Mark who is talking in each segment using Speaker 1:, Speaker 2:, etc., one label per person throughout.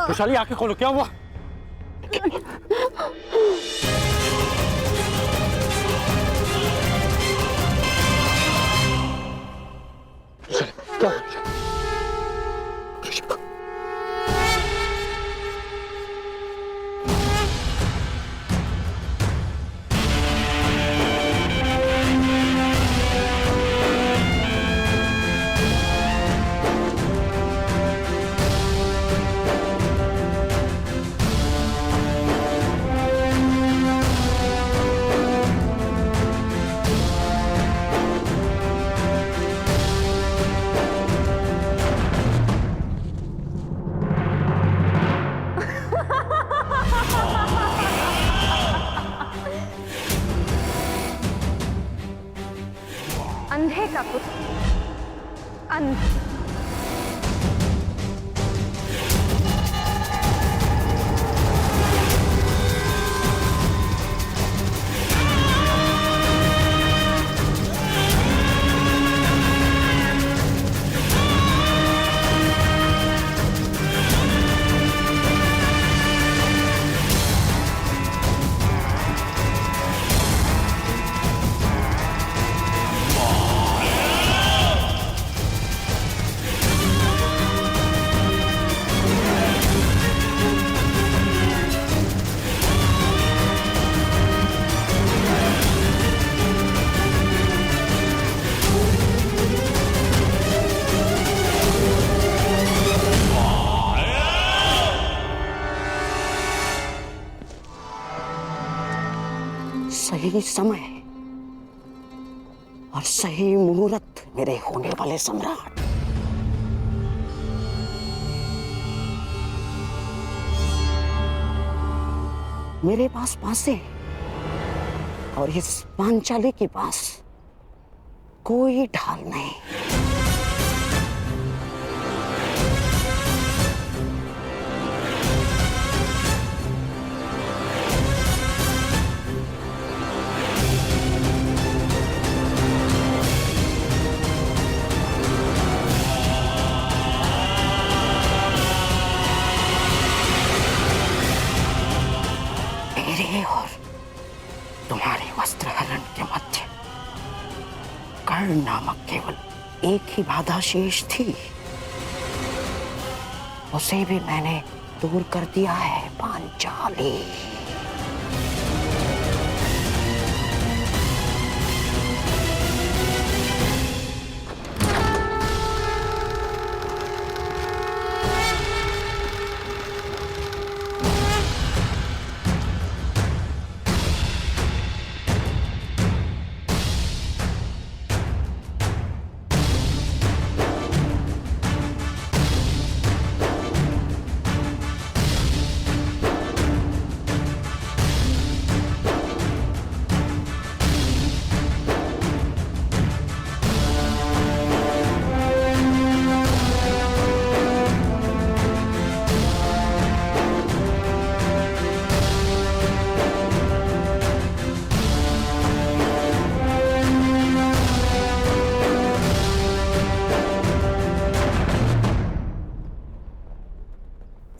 Speaker 1: वैशाली आंखें खोलो, क्या हुआ? क्या हुआ?
Speaker 2: अंधे का पुत्र अंध।
Speaker 3: सही समय और सही मुहूर्त मेरे होने वाले सम्राट। मेरे पास पासे और इस पांचाली के पास कोई ढाल नहीं। मेरे और तुम्हारे वस्त्रहरण के मध्य कर्ण नामक केवल एक ही बाधा शेष थी। उसे भी मैंने दूर कर दिया है पांचाली।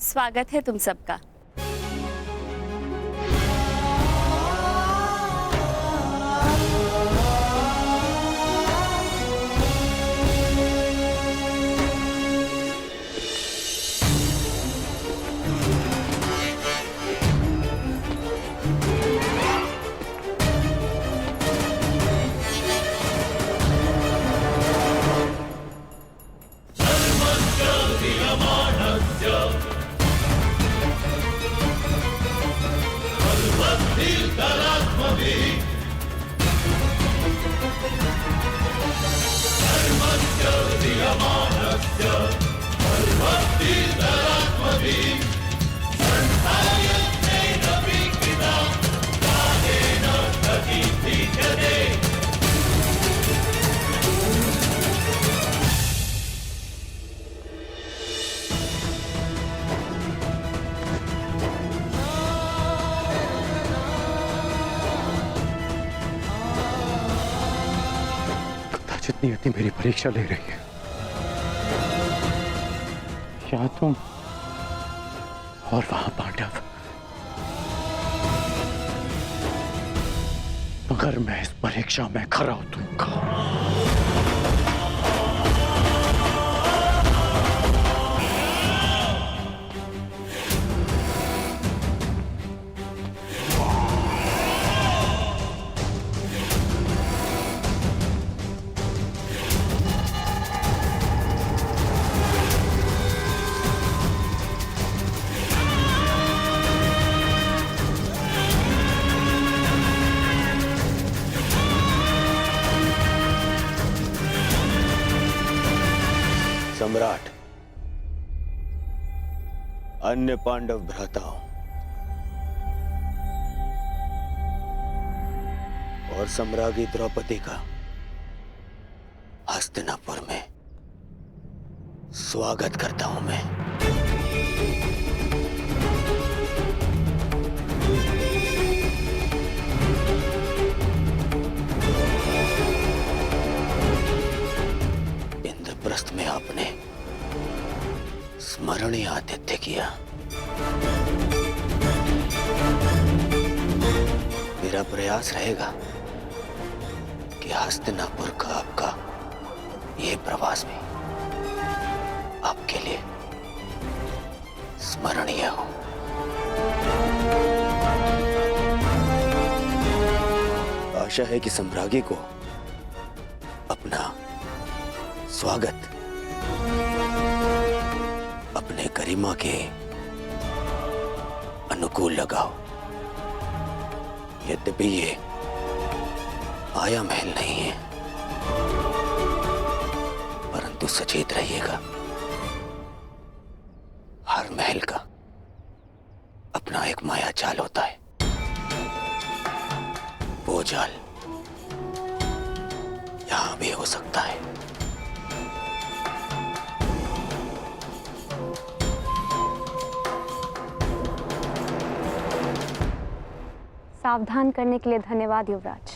Speaker 4: स्वागत है तुम सबका।
Speaker 1: नियति मेरी परीक्षा ले रही है। या तुम और वहां पांडव। मगर मैं इस परीक्षा में खरा उतरूंगा।
Speaker 5: सम्राट, अन्य पांडव भ्राताओं और सम्राज्ञी द्रौपदी का हस्तिनापुर में स्वागत करता हूं मैं। इंद्रप्रस्थ में आपने स्मरणीय आतिथ्य किया। मेरा प्रयास रहेगा कि हस्तिनापुर का आपका ये प्रवास भी आपके लिए स्मरणीय हो। आशा है कि सम्राज्ञी को अपना स्वागत अपने गरिमा के अनुकूल लगाओ। यद्यपि ये आया महल नहीं है, परंतु सचेत रहिएगा, हर महल का अपना एक माया जाल होता है। वो जाल यहां भी हो सकता है।
Speaker 2: सावधान करने के लिए धन्यवाद युवराज।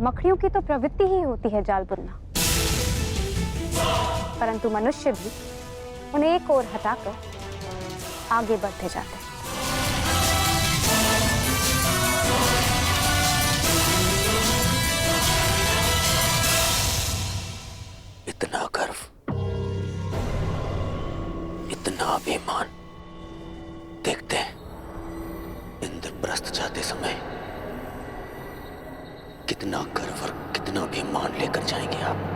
Speaker 2: मकड़ियों की तो प्रवृत्ति ही होती है जाल बुनना, परंतु मनुष्य भी उन्हें एक ओर हटाकर आगे बढ़ते जाते हैं।
Speaker 5: इतना गर्व, इतना अभिमान, देखते हैं इंद्रप्रस्थ जाते समय कितना गर्व और कितना अभिमान लेकर जाएंगे आप।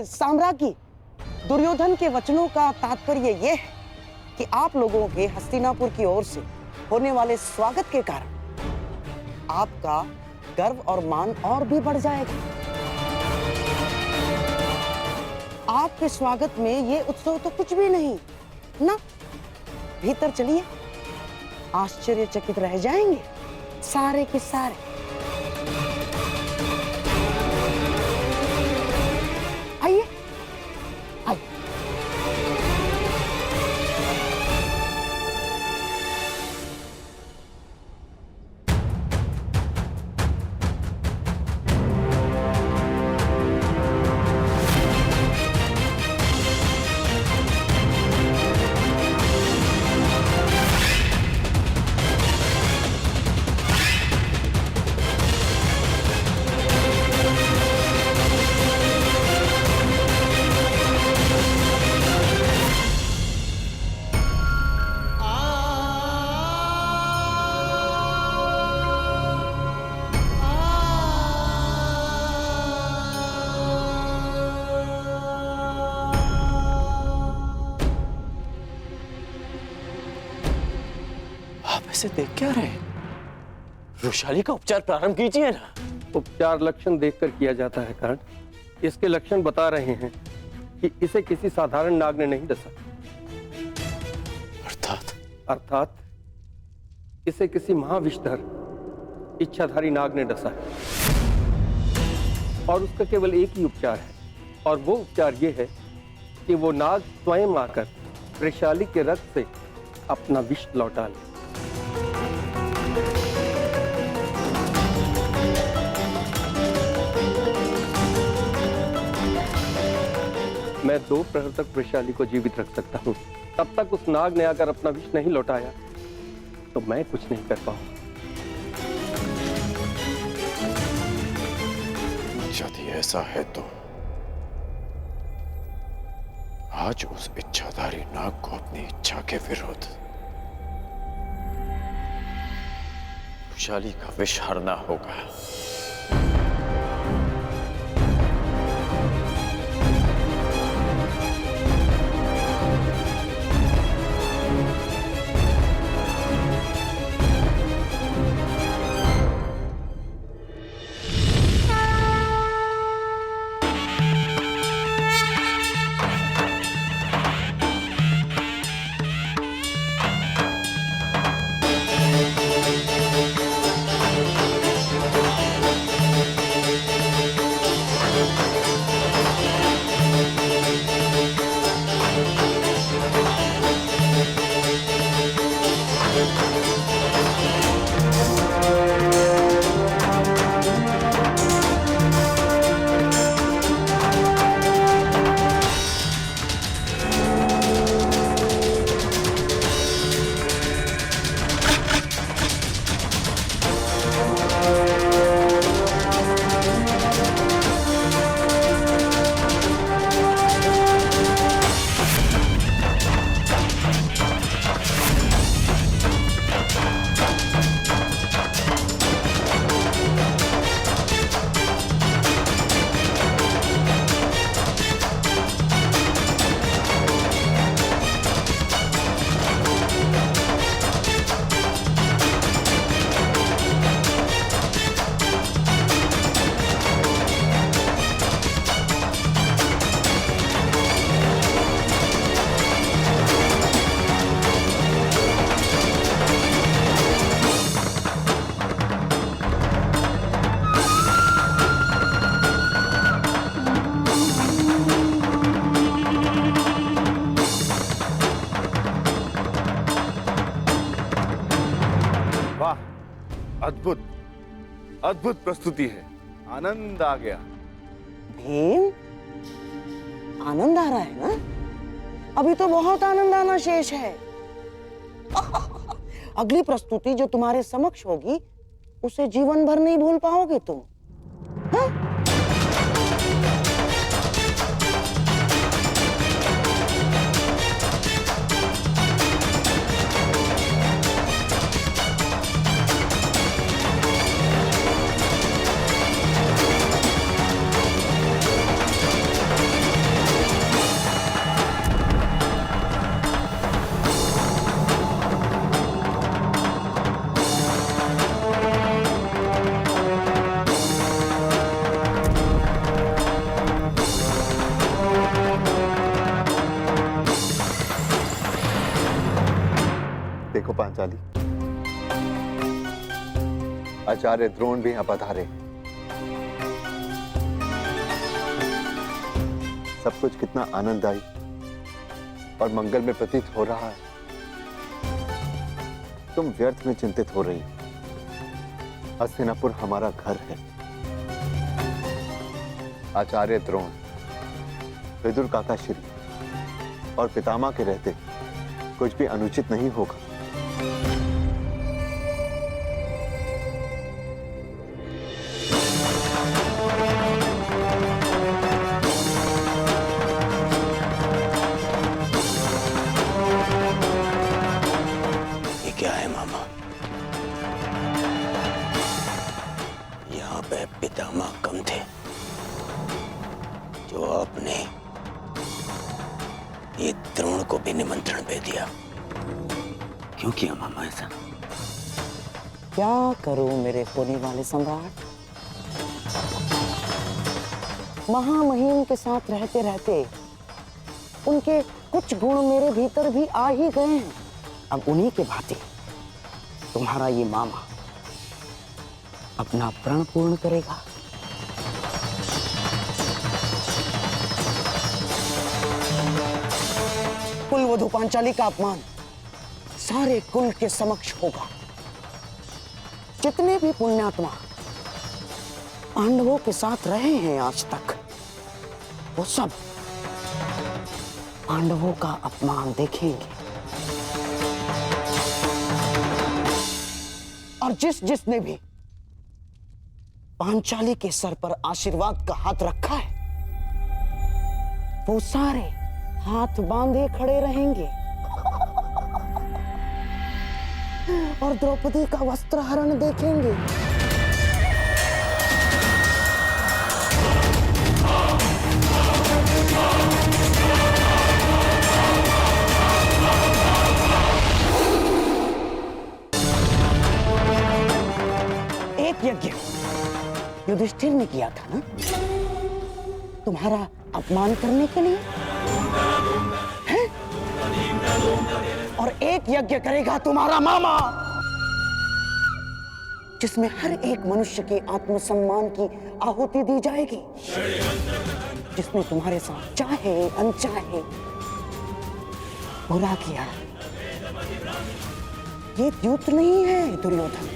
Speaker 3: साम्राज्ञी, दुर्योधन के वचनों का तात्पर्य यह है कि आप लोगों के हस्तिनापुर की ओर से होने वाले स्वागत के कारण आपका गर्व और मान और भी बढ़ जाएगा। आपके स्वागत में ये उत्सव तो कुछ भी नहीं ना। भीतर चलिए, आश्चर्यचकित रह जाएंगे सारे के सारे। आइए आइए।
Speaker 5: ऐसे देख क्या रहे हैं? वृषाली का उपचार प्रारंभ कीजिए ना।
Speaker 6: उपचार लक्षण देखकर किया जाता है कर्ण। इसके लक्षण बता रहे हैं कि इसे किसी साधारण नाग ने नहीं डसा। अर्थात इसे किसी महाविषधर इच्छाधारी नाग ने डसा है। और उसका केवल एक ही उपचार है, और वो उपचार ये है कि वो नाग स्वयं आकर वृषाली के रक्त से अपना विष लौटा ले। मैं 2 प्रहर तक वृषाली को जीवित रख सकता हूँ। तब तक उस नाग ने आकर अपना विष नहीं लौटाया तो मैं कुछ नहीं कर पाऊंगा।
Speaker 1: यदि ऐसा है तो आज उस इच्छाधारी नाग को अपनी इच्छा के विरुद्ध वृषाली का विष हरना होगा।
Speaker 7: अद्भुत अद्भुत प्रस्तुति है, आनंद आ गया।
Speaker 3: भीम, आनंद आ रहा है ना? अभी तो बहुत आनंद आना शेष है। अगली प्रस्तुति जो तुम्हारे समक्ष होगी उसे जीवन भर नहीं भूल पाओगे तुम। हाँ?
Speaker 7: देखो पांचाली, आचार्य द्रोण भी यहां पधारे। सब कुछ कितना आनंददायी और मंगल में प्रतीत हो रहा है। तुम व्यर्थ में चिंतित हो रही। हस्तिनापुर हमारा घर है। आचार्य द्रोण, विदुर काका श्री और पितामह के रहते कुछ भी अनुचित नहीं होगा।
Speaker 1: ये क्या है मामा? यहाँ पे पितामह कम थे जो आपने ये द्रोण को भी निमंत्रण दे दिया। क्यों किया मामा ऐसा?
Speaker 3: क्या करूं मेरे होने वाले सम्राट? महामहिम के साथ रहते रहते उनके कुछ गुण मेरे भीतर भी आ ही गए हैं। अब उन्हीं के भांति तुम्हारा ये मामा अपना प्रण पूर्ण करेगा। कुल वधु पांचाली का अपमान सारे कुल के समक्ष होगा। जितने भी पुण्यात्मा पांडवों के साथ रहे हैं आज तक, वो सब पांडवों का अपमान देखेंगे। और जिसने भी पांचाली के सर पर आशीर्वाद का हाथ रखा है, वो सारे हाथ बांधे खड़े रहेंगे और द्रौपदी का वस्त्रहरण देखेंगे। एक यज्ञ युधिष्ठिर ने किया था ना, तुम्हारा अपमान करने के लिए है? और एक यज्ञ करेगा तुम्हारा मामा, जिसमें हर एक मनुष्य के आत्मसम्मान की आहुति दी जाएगी, जिसने तुम्हारे साथ चाहे अनचाहे बुरा किया। ये द्यूत नहीं है दुर्योधन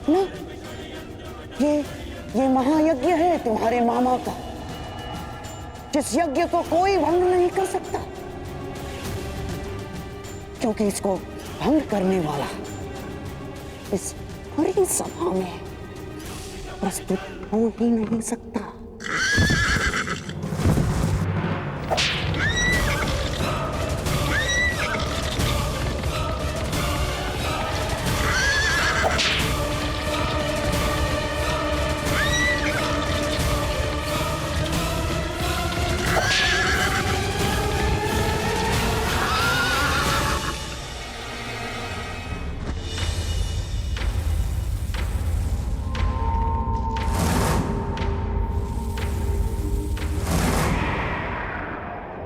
Speaker 3: ना, ये महायज्ञ है तुम्हारे मामा का, जिस यज्ञ को कोई भंग नहीं कर सकता, क्योंकि इसको भंग करने वाला इस पूरी सभा में प्रस्तुत हो ही नहीं सकता।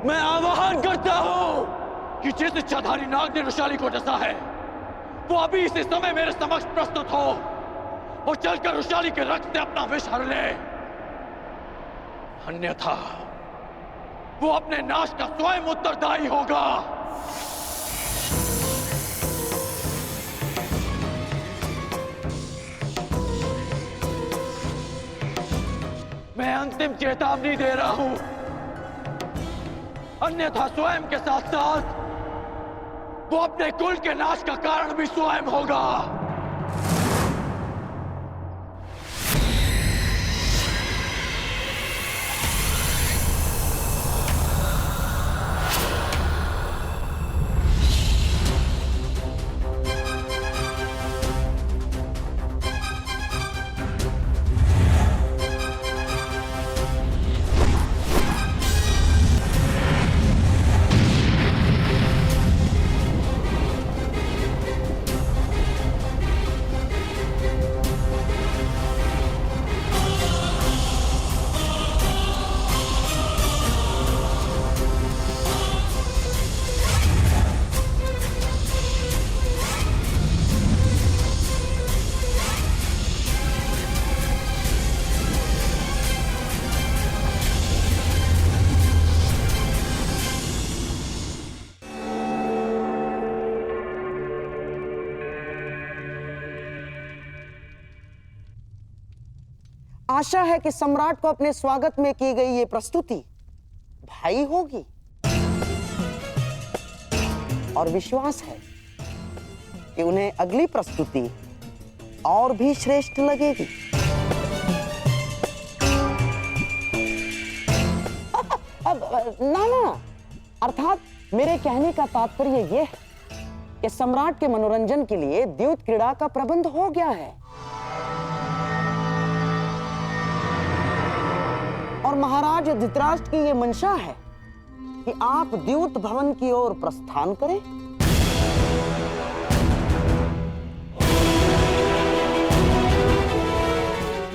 Speaker 5: मैं आह्वान करता हूं कि जिस इच्छाधारी नाग ने वृषाली को डसा है, वो अभी इसी समय मेरे समक्ष प्रस्तुत हो और चलकर वृषाली के रक्त से अपना विष हर ले। अन्यथा वो अपने नाश का स्वयं उत्तरदायी होगा। मैं अंतिम चेतावनी दे रहा हूं, अन्यथा स्वयं के साथ साथ वो अपने कुल के नाश का कारण भी स्वयं होगा।
Speaker 3: आशा है कि सम्राट को अपने स्वागत में की गई ये प्रस्तुति भाई होगी और विश्वास है कि उन्हें अगली प्रस्तुति और भी श्रेष्ठ लगेगी। अब ना, अर्थात मेरे कहने का तात्पर्य यह है कि सम्राट के मनोरंजन के लिए द्यूत क्रीड़ा का प्रबंध हो गया है और महाराज धृतराष्ट्र की यह मंशा है कि आप द्यूत भवन की ओर प्रस्थान करें।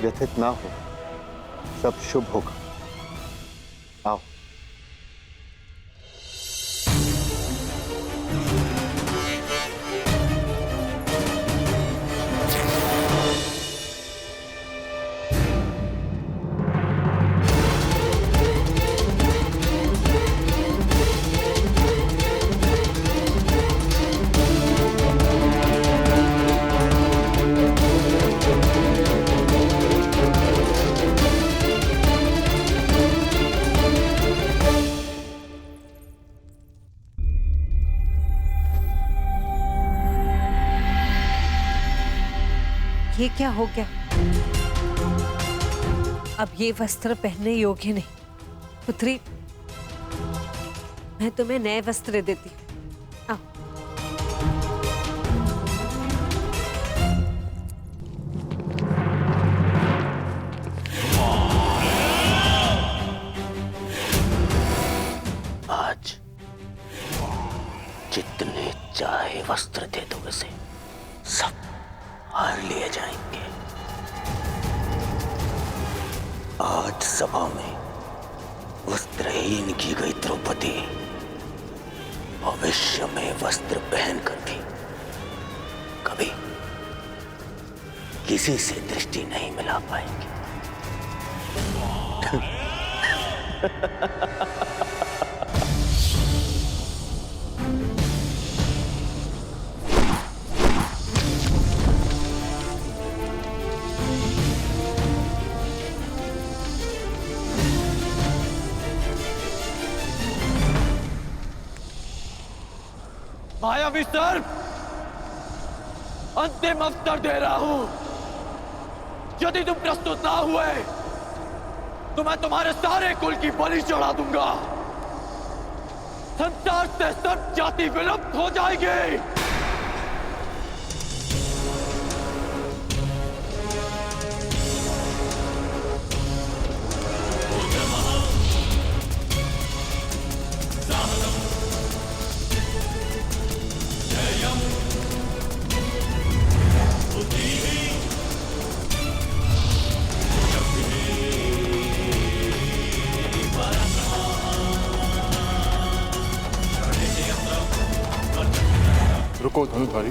Speaker 7: व्यथित ना हो, सब शुभ होगा। आओ।
Speaker 8: ये क्या हो गया? अब ये वस्त्र पहनने योग्य नहीं। पुत्री, मैं तुम्हें नए वस्त्र देती हूँ। आओ।
Speaker 1: आज जितने चाहे वस्त्र दे दो, वैसे सब हार लिए जाएंगे। आज सभा में वस्त्रहीन की गई द्रौपदी भविष्य में वस्त्र पहनकर भी कभी किसी से दृष्टि नहीं मिला पाएंगे।
Speaker 5: मायावी सर्प, अंतिम अवसर दे रहा हूं। यदि तुम प्रस्तुत ना हुए तो मैं तुम्हारे सारे कुल की बलि चढ़ा दूंगा। संसार से सब जाति विलुप्त हो जाएगी।
Speaker 9: रुको धनुधारी,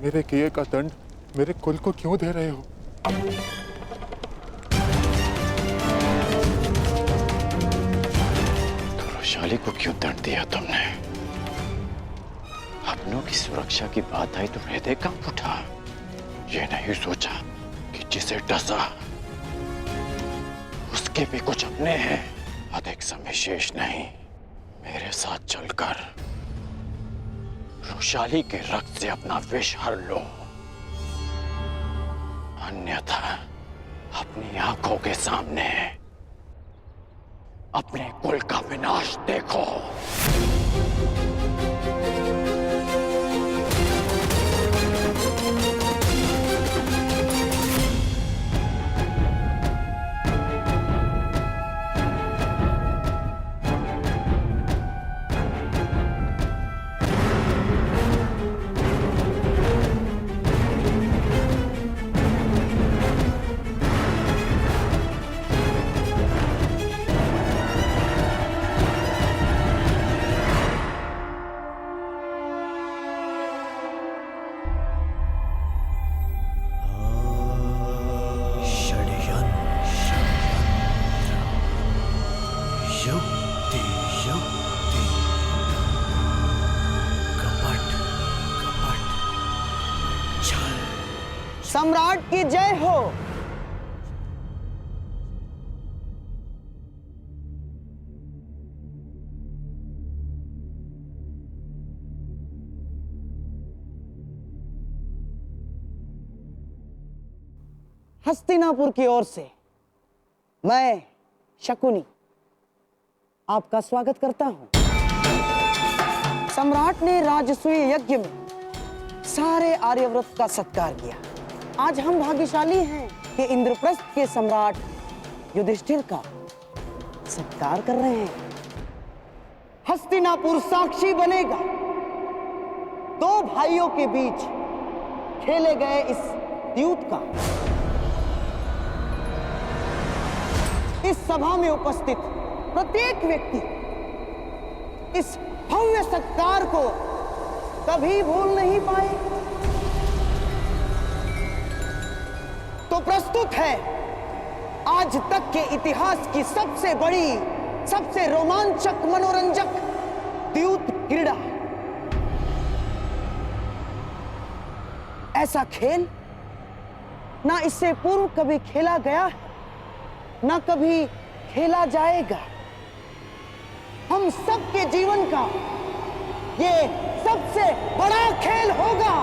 Speaker 9: मेरे किए का दंड मेरे कुल को क्यों दे रहे हो?
Speaker 10: वैशाली को क्यों दंड दिया तुमने? अपनों की सुरक्षा की बात आई तो हृदय कांप उठा। ये नहीं सोचा कि जिसे डसा उसके भी कुछ अपने हैं। अधिक समय शेष नहीं, मेरे साथ चलकर वैशाली के रक्त से अपना विष हर लो, अन्यथा अपनी आंखों के सामने अपने कुल का विनाश देखो।
Speaker 3: सम्राट की जय हो। हस्तिनापुर की ओर से मैं शकुनी आपका स्वागत करता हूं। सम्राट ने राजसूय यज्ञ में सारे आर्यव्रत का सत्कार किया। आज हम भाग्यशाली हैं कि इंद्रप्रस्थ के सम्राट युधिष्ठिर का सत्कार कर रहे हैं। हस्तिनापुर साक्षी बनेगा दो भाइयों के बीच खेले गए इस द्यूत का। इस सभा में उपस्थित प्रत्येक व्यक्ति इस भव्य सत्कार को कभी भूल नहीं पाए। तो प्रस्तुत है आज तक के इतिहास की सबसे बड़ी, सबसे रोमांचक, मनोरंजक द्यूत क्रीड़ा। ऐसा खेल ना इससे पूर्व कभी खेला गया है, ना कभी खेला जाएगा। हम सबके जीवन का ये सबसे बड़ा खेल होगा।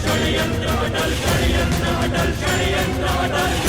Speaker 5: षड्यंत्र अटल षड्यंत्र अटल षड्यंत्र अटल